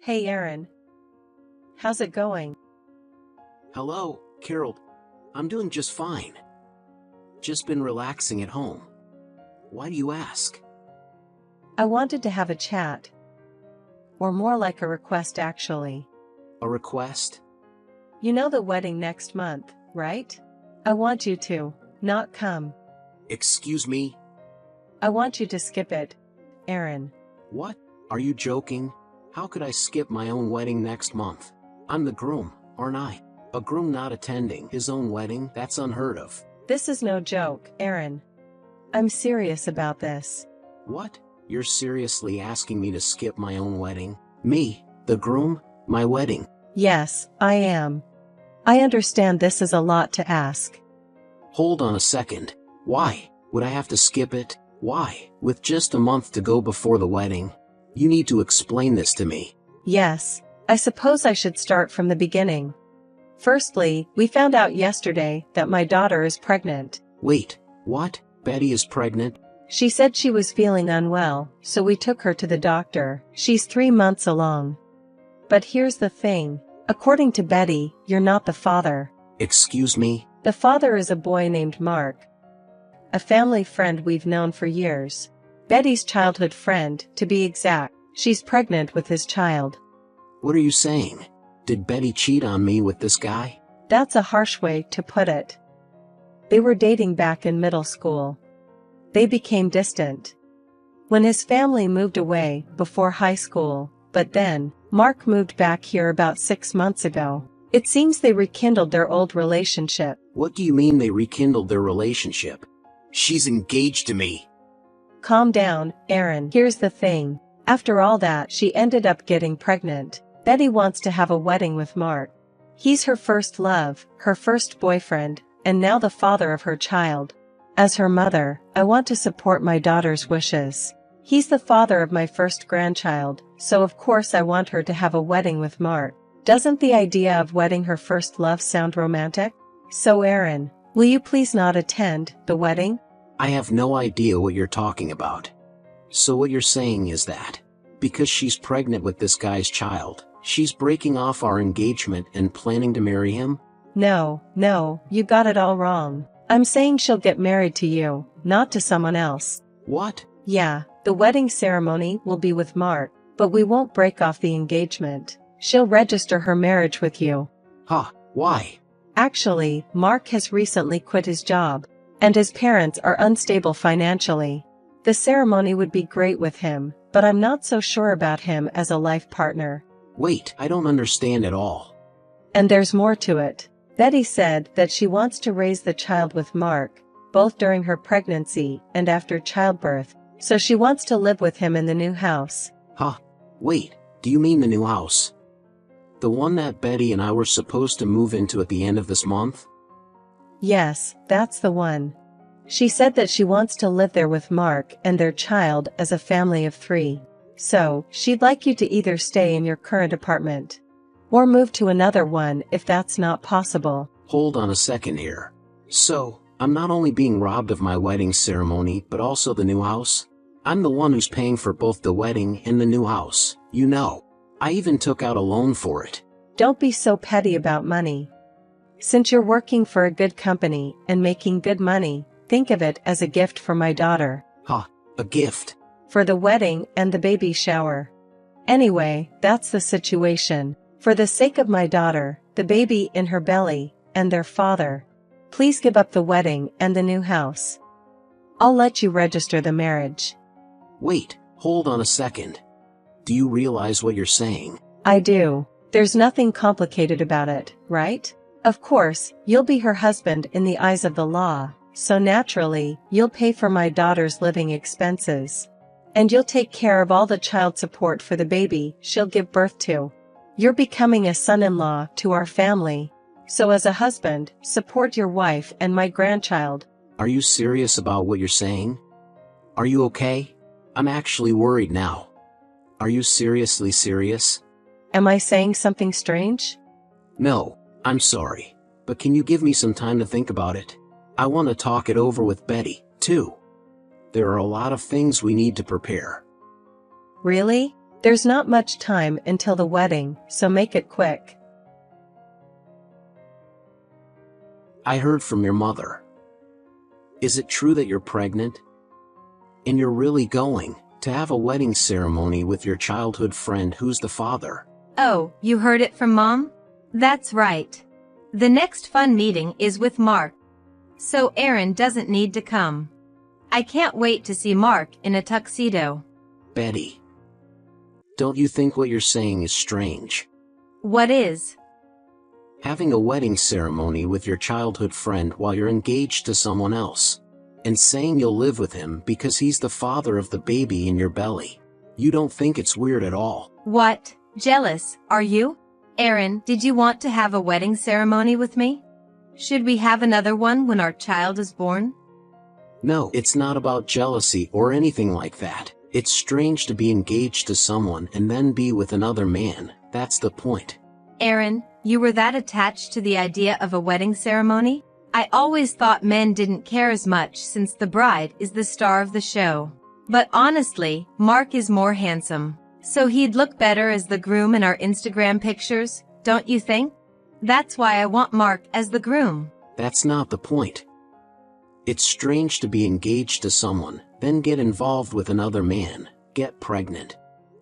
Hey Aaron, how's it going? Hello, Carol. I'm doing just fine. Just been relaxing at home. Why do you ask? I wanted to have a chat. Or more like a request actually. A request? You know the wedding next month, right? I want you to not come. Excuse me? I want you to skip it, Aaron. What? Are you joking? How could I skip my own wedding next month? I'm the groom, aren't I? A groom not attending his own wedding? That's unheard of. This is no joke, Aaron. I'm serious about this. What? You're seriously asking me to skip my own wedding? Me, the groom, my wedding? Yes, I am. I understand this is a lot to ask. Hold on a second. Why would I have to skip it? Why, with just a month to go before the wedding? You need to explain this to me. Yes, I suppose I should start from the beginning. Firstly, we found out yesterday that my daughter is pregnant. Wait, what? Betty is pregnant? She said she was feeling unwell, so we took her to the doctor. She's 3 months along. But here's the thing. According to Betty, you're not the father. Excuse me? The father is a boy named Mark. A family friend we've known for years. Betty's childhood friend, to be exact. She's pregnant with his child. What are you saying? Did Betty cheat on me with this guy? That's a harsh way to put it. They were dating back in middle school. They became distant when his family moved away before high school, but then, Mark moved back here about 6 months ago. It seems they rekindled their old relationship. What do you mean they rekindled their relationship? She's engaged to me. Calm down, Aaron. Here's the thing. After all that, she ended up getting pregnant. Betty wants to have a wedding with Mark. He's her first love, her first boyfriend, and now the father of her child. As her mother, I want to support my daughter's wishes. He's the father of my first grandchild, so of course I want her to have a wedding with Mark. Doesn't the idea of wedding her first love sound romantic? So Aaron, will you please not attend the wedding? I have no idea what you're talking about. So what you're saying is that, because she's pregnant with this guy's child, she's breaking off our engagement and planning to marry him? No, you got it all wrong. I'm saying she'll get married to you, not to someone else. What? Yeah, the wedding ceremony will be with Mark, but we won't break off the engagement. She'll register her marriage with you. Huh, why? Actually, Mark has recently quit his job, and his parents are unstable financially. The ceremony would be great with him, but I'm not so sure about him as a life partner. Wait, I don't understand at all. And there's more to it. Betty said that she wants to raise the child with Mark, both during her pregnancy and after childbirth, so she wants to live with him in the new house. Huh? Wait, do you mean the new house? The one that Betty and I were supposed to move into at the end of this month? Yes, that's the one. She said that she wants to live there with Mark and their child as a family of 3. So, she'd like you to either stay in your current apartment or move to another one if that's not possible. Hold on a second here. So, I'm not only being robbed of my wedding ceremony but also the new house? I'm the one who's paying for both the wedding and the new house, you know. I even took out a loan for it. Don't be so petty about money. Since you're working for a good company and making good money, think of it as a gift for my daughter. Huh, a gift? For the wedding and the baby shower. Anyway, that's the situation. For the sake of my daughter, the baby in her belly, and their father, please give up the wedding and the new house. I'll let you register the marriage. Wait, hold on a second. Do you realize what you're saying? I do. There's nothing complicated about it, right? Of course, you'll be her husband in the eyes of the law, so naturally, you'll pay for my daughter's living expenses. And you'll take care of all the child support for the baby she'll give birth to. You're becoming a son-in-law to our family. So as a husband, support your wife and my grandchild. Are you serious about what you're saying? Are you okay? I'm actually worried now. Are you seriously serious? Am I saying something strange? No, I'm sorry. But can you give me some time to think about it? I want to talk it over with Betty, too. There are a lot of things we need to prepare. Really? There's not much time until the wedding, so make it quick. I heard from your mother. Is it true that you're pregnant? And you're really going to have a wedding ceremony with your childhood friend who's the father? Oh, you heard it from Mom? That's right. The next fun meeting is with Mark. So Aaron doesn't need to come. I can't wait to see Mark in a tuxedo. Betty, don't you think what you're saying is strange? What is? Having a wedding ceremony with your childhood friend while you're engaged to someone else. And saying you'll live with him because he's the father of the baby in your belly. You don't think it's weird at all? What? Jealous, are you? Aaron, did you want to have a wedding ceremony with me? Should we have another one when our child is born? No, it's not about jealousy or anything like that. It's strange to be engaged to someone and then be with another man. That's the point. Aaron, you were that attached to the idea of a wedding ceremony? I always thought men didn't care as much since the bride is the star of the show. But honestly, Mark is more handsome. So he'd look better as the groom in our Instagram pictures, don't you think? That's why I want Mark as the groom. That's not the point. It's strange to be engaged to someone, then get involved with another man, get pregnant,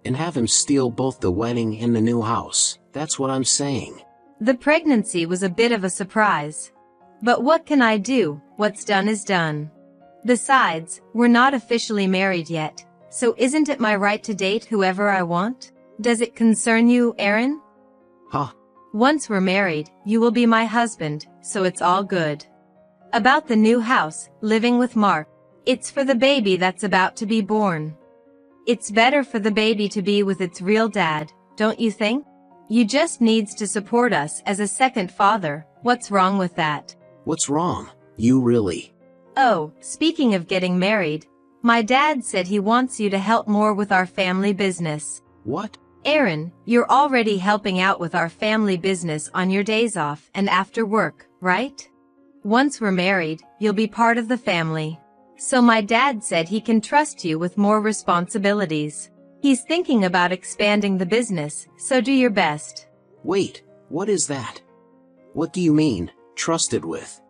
and have him steal both the wedding and the new house. That's what I'm saying. The pregnancy was a bit of a surprise. But what can I do? What's done is done. Besides, we're not officially married yet, so isn't it my right to date whoever I want? Does it concern you, Aaron? Huh? Once we're married, you will be my husband, so it's all good. About the new house, living with Mark. It's for the baby that's about to be born. It's better for the baby to be with its real dad, don't you think? You just needs to support us as a second father. What's wrong with that? What's wrong? You really? Oh, speaking of getting married, my dad said he wants you to help more with our family business. What? Aaron, you're already helping out with our family business on your days off and after work, right? Once we're married, you'll be part of the family. So my dad said he can trust you with more responsibilities. He's thinking about expanding the business, so do your best. Wait, what is that? What do you mean, trusted with?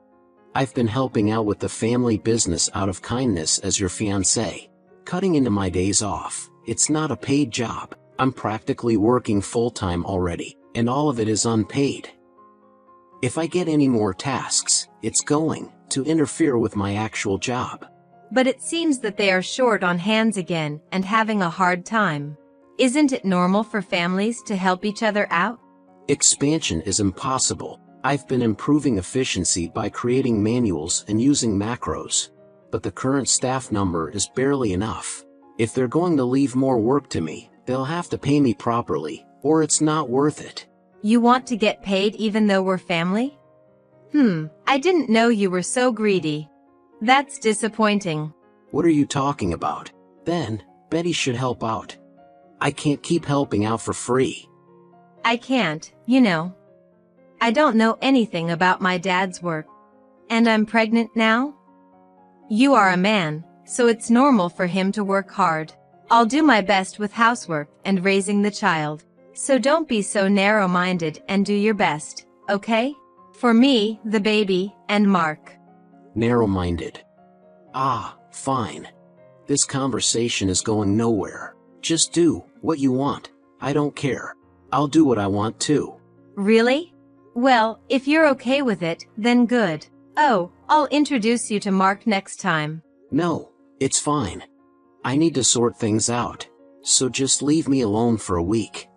I've been helping out with the family business out of kindness as your fiancé. Cutting into my days off. It's not a paid job. I'm practically working full-time already, and all of it is unpaid. If I get any more tasks, it's going to interfere with my actual job. But it seems that they are short on hands again and having a hard time. Isn't it normal for families to help each other out? Expansion is impossible. I've been improving efficiency by creating manuals and using macros. But the current staff number is barely enough. If they're going to leave more work to me, they'll have to pay me properly, or it's not worth it. You want to get paid even though we're family? I didn't know you were so greedy. That's disappointing. What are you talking about? Then, Betty should help out. I can't keep helping out for free. I can't, you know. I don't know anything about my dad's work. And I'm pregnant now? You are a man, so it's normal for him to work hard. I'll do my best with housework and raising the child. So don't be so narrow-minded and do your best, okay? For me, the baby, and Mark. Narrow-minded. Ah, fine. This conversation is going nowhere. Just do what you want. I don't care. I'll do what I want too. Really? Well, if you're okay with it, then good. Oh, I'll introduce you to Mark next time. No, it's fine. I need to sort things out. So just leave me alone for a week.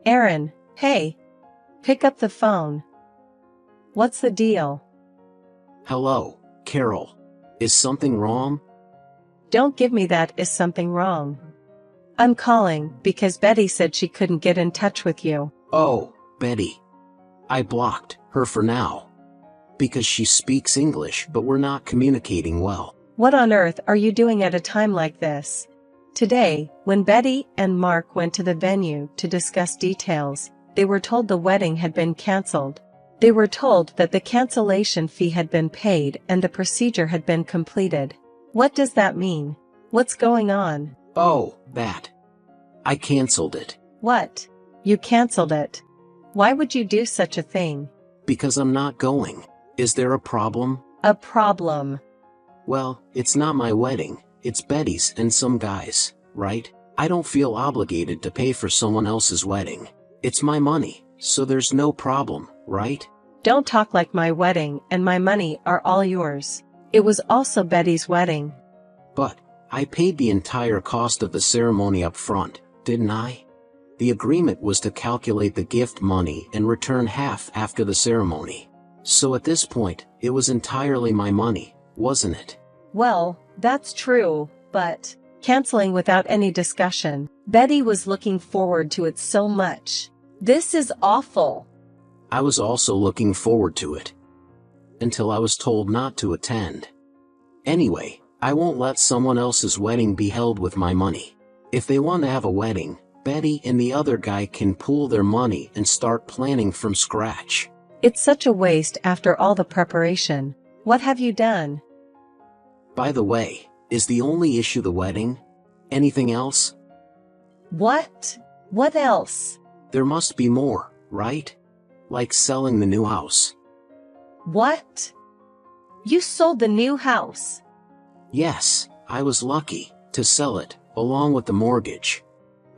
Aaron, hey. Pick up the phone. What's the deal? Hello, Carol. Is something wrong? Don't give me that is something wrong. I'm calling because Betty said she couldn't get in touch with you. Oh, Betty. I blocked her for now. Because she speaks English but we're not communicating well. What on earth are you doing at a time like this? Today, when Betty and Mark went to the venue to discuss details, they were told the wedding had been cancelled. They were told that the cancellation fee had been paid and the procedure had been completed. What does that mean? What's going on? Oh, that. I canceled it. What? You canceled it? Why would you do such a thing? Because I'm not going. Is there a problem? A problem? Well, it's not my wedding, it's Betty's and some guys, right? I don't feel obligated to pay for someone else's wedding. It's my money, so there's no problem, right? Don't talk like my wedding and my money are all yours. It was also Betty's wedding. But, I paid the entire cost of the ceremony up front, didn't I? The agreement was to calculate the gift money and return half after the ceremony. So at this point, it was entirely my money, wasn't it? Well, that's true, but canceling without any discussion. Betty was looking forward to it so much. This is awful. I was also looking forward to it. Until I was told not to attend. Anyway, I won't let someone else's wedding be held with my money. If they want to have a wedding, Betty and the other guy can pool their money and start planning from scratch. It's such a waste after all the preparation. What have you done? By the way, is the only issue the wedding? Anything else? What? What else? There must be more, right? Like selling the new house. What? You sold the new house? Yes, I was lucky to sell it, along with the mortgage.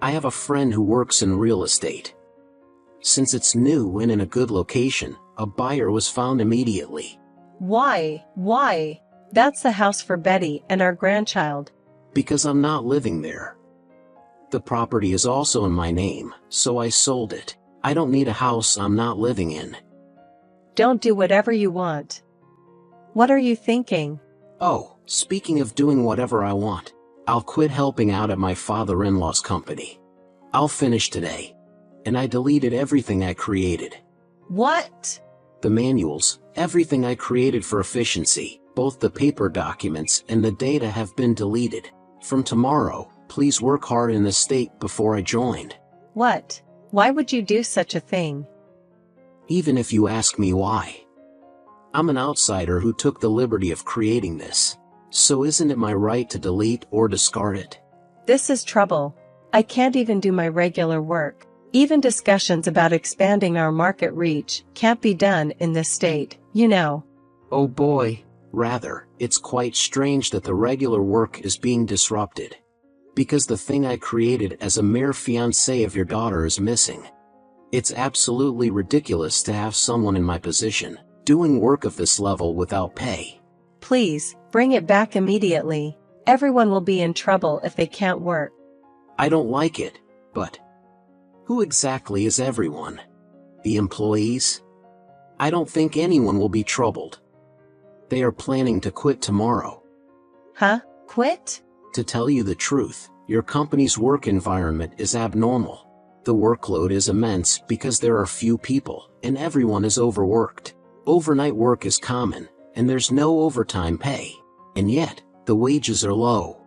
I have a friend who works in real estate. Since it's new and in a good location, a buyer was found immediately. Why? Why? That's the house for Betty and our grandchild. Because I'm not living there. The property is also in my name, so I sold it. I don't need a house I'm not living in. Don't do whatever you want. What are you thinking? Oh, speaking of doing whatever I want, I'll quit helping out at my father-in-law's company. I'll finish today. And I deleted everything I created. What? The manuals, everything I created for efficiency, both the paper documents and the data have been deleted. From tomorrow, please work hard in the state before I joined. What? Why would you do such a thing? Even if you ask me why. I'm an outsider who took the liberty of creating this. So isn't it my right to delete or discard it? This is trouble. I can't even do my regular work. Even discussions about expanding our market reach can't be done in this state, you know. Oh boy. Rather, it's quite strange that the regular work is being disrupted. Because the thing I created as a mere fiancé of your daughter is missing. It's absolutely ridiculous to have someone in my position, doing work of this level without pay. Please, bring it back immediately. Everyone will be in trouble if they can't work. I don't like it, but who exactly is everyone? The employees? I don't think anyone will be troubled. They are planning to quit tomorrow. Huh? Quit? To tell you the truth, your company's work environment is abnormal. The workload is immense because there are few people, and everyone is overworked. Overnight work is common, and there's no overtime pay. And yet, the wages are low.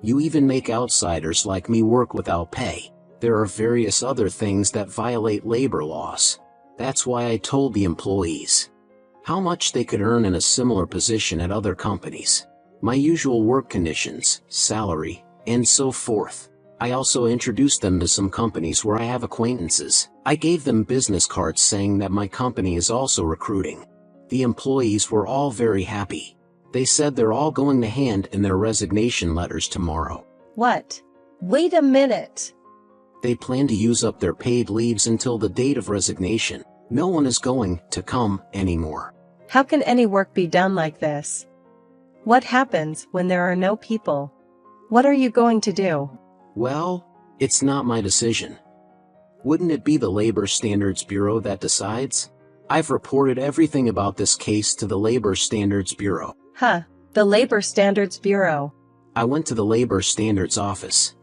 You even make outsiders like me work without pay. There are various other things that violate labor laws. That's why I told the employees how much they could earn in a similar position at other companies. My usual work conditions, salary, and so forth. I also introduced them to some companies where I have acquaintances. I gave them business cards saying that my company is also recruiting. The employees were all very happy. They said they're all going to hand in their resignation letters tomorrow. What? Wait a minute. They plan to use up their paid leaves until the date of resignation. No one is going to come anymore. How can any work be done like this? What happens when there are no people? What are you going to do? Well, it's not my decision. Wouldn't it be the Labor Standards Bureau that decides? I've reported everything about this case to the Labor Standards Bureau. Huh, the Labor Standards Bureau. I went to the Labor Standards office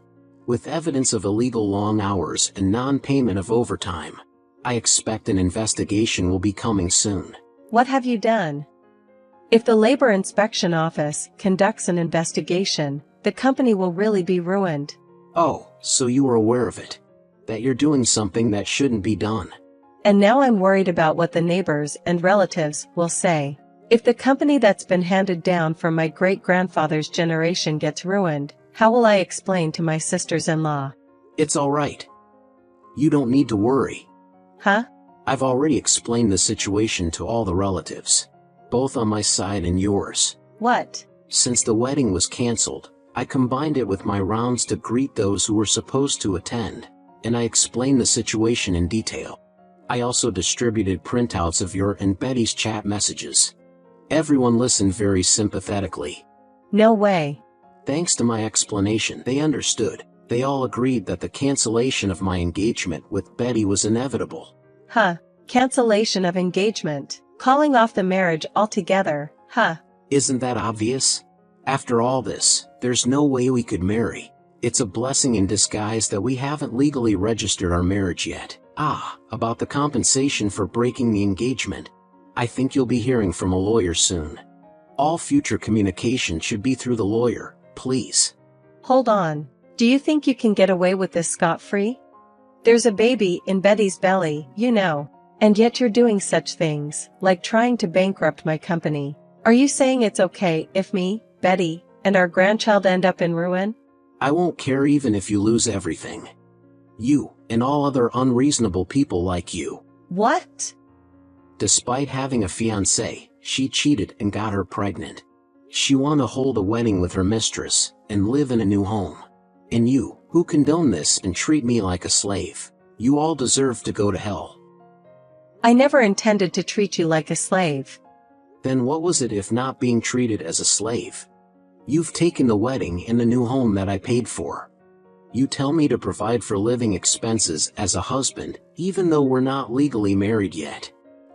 with evidence of illegal long hours and non-payment of overtime. I expect an investigation will be coming soon. What have you done? If the Labor Inspection Office conducts an investigation, the company will really be ruined. Oh, so you were aware of it? That you're doing something that shouldn't be done? And now I'm worried about what the neighbors and relatives will say. If the company that's been handed down from my great-grandfather's generation gets ruined, how will I explain to my sisters-in-law? It's alright. You don't need to worry. Huh? I've already explained the situation to all the relatives, both on my side and yours. What? Since the wedding was cancelled, I combined it with my rounds to greet those who were supposed to attend, and I explained the situation in detail. I also distributed printouts of your and Betty's chat messages. Everyone listened very sympathetically. No way. Thanks to my explanation, they understood. They all agreed that the cancellation of my engagement with Betty was inevitable. Huh. Cancellation of engagement. Calling off the marriage altogether, huh? Isn't that obvious? After all this, there's no way we could marry. It's a blessing in disguise that we haven't legally registered our marriage yet. About the compensation for breaking the engagement. I think you'll be hearing from a lawyer soon. All future communication should be through the lawyer, please. Hold on. Do you think you can get away with this scot-free? There's a baby in Betty's belly, you know. And yet you're doing such things, like trying to bankrupt my company. Are you saying it's okay if me, Betty, and our grandchild end up in ruin? I won't care even if you lose everything. You, and all other unreasonable people like you. What? Despite having a fiancé, she cheated and got her pregnant. She wanted to hold a wedding with her mistress, and live in a new home. And you, who condone this and treat me like a slave, you all deserve to go to hell. I never intended to treat you like a slave. Then what was it if not being treated as a slave? You've taken the wedding and the new home that I paid for. You tell me to provide for living expenses as a husband, even though we're not legally married yet.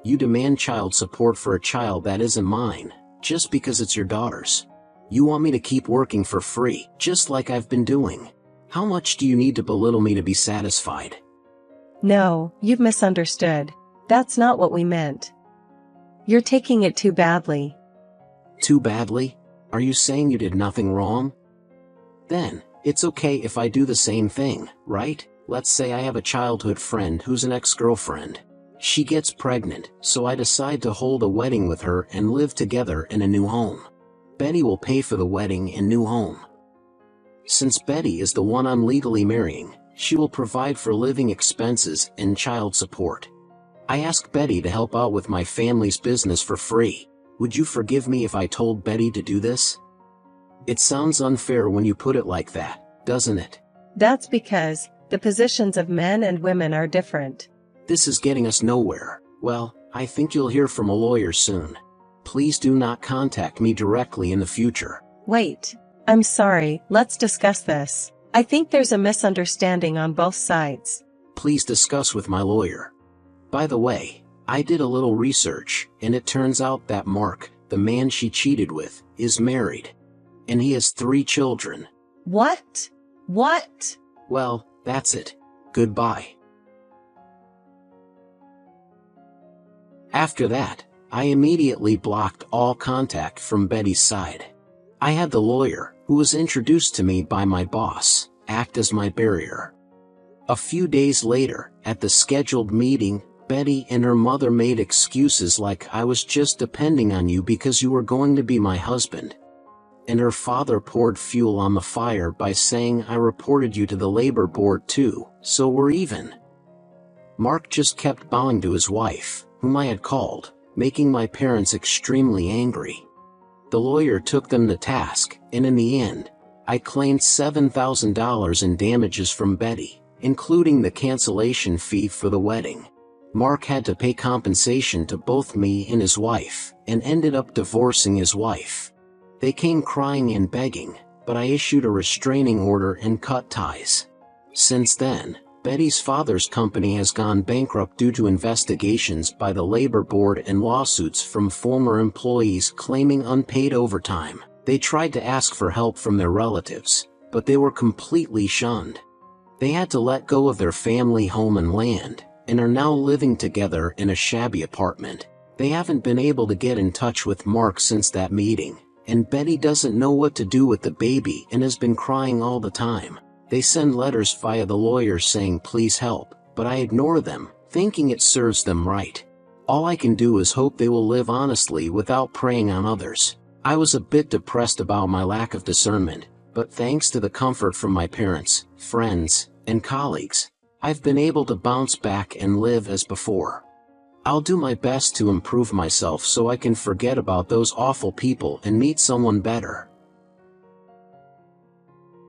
You demand child support for a child that isn't mine, just because it's your daughter's. You want me to keep working for free, just like I've been doing. How much do you need to belittle me to be satisfied? No, you've misunderstood. That's not what we meant. You're taking it too badly. Too badly? Are you saying you did nothing wrong? Then, it's okay if I do the same thing, right? Let's say I have a childhood friend who's an ex-girlfriend. She gets pregnant, so I decide to hold a wedding with her and live together in a new home. Betty will pay for the wedding and new home. Since Betty is the one I'm legally marrying, she will provide for living expenses and child support. I asked Betty to help out with my family's business for free. Would you forgive me if I told Betty to do this? It sounds unfair when you put it like that, doesn't it? That's because the positions of men and women are different. This is getting us nowhere. Well, I think you'll hear from a lawyer soon. Please do not contact me directly in the future. Wait. I'm sorry, let's discuss this. I think there's a misunderstanding on both sides. Please discuss with my lawyer. By the way, I did a little research, and it turns out that Mark, the man she cheated with, is married. And he has 3 children. What? What? Well, that's it. Goodbye. After that, I immediately blocked all contact from Betty's side. I had the lawyer, who was introduced to me by my boss, act as my barrier. A few days later, at the scheduled meeting, Betty and her mother made excuses like I was just depending on you because you were going to be my husband. And her father poured fuel on the fire by saying I reported you to the labor board too, so we're even. Mark just kept bowing to his wife, whom I had called, making my parents extremely angry. The lawyer took them to task, and in the end, I claimed $7,000 in damages from Betty, including the cancellation fee for the wedding. Mark had to pay compensation to both me and his wife, and ended up divorcing his wife. They came crying and begging, but I issued a restraining order and cut ties. Since then, Betty's father's company has gone bankrupt due to investigations by the labor board and lawsuits from former employees claiming unpaid overtime. They tried to ask for help from their relatives, but they were completely shunned. They had to let go of their family home and land, and are now living together in a shabby apartment. They haven't been able to get in touch with Mark since that meeting, and Betty doesn't know what to do with the baby and has been crying all the time. They send letters via the lawyer saying please help, but I ignore them, thinking it serves them right. All I can do is hope they will live honestly without preying on others. I was a bit depressed about my lack of discernment, but thanks to the comfort from my parents, friends, and colleagues, I've been able to bounce back and live as before. I'll do my best to improve myself so I can forget about those awful people and meet someone better.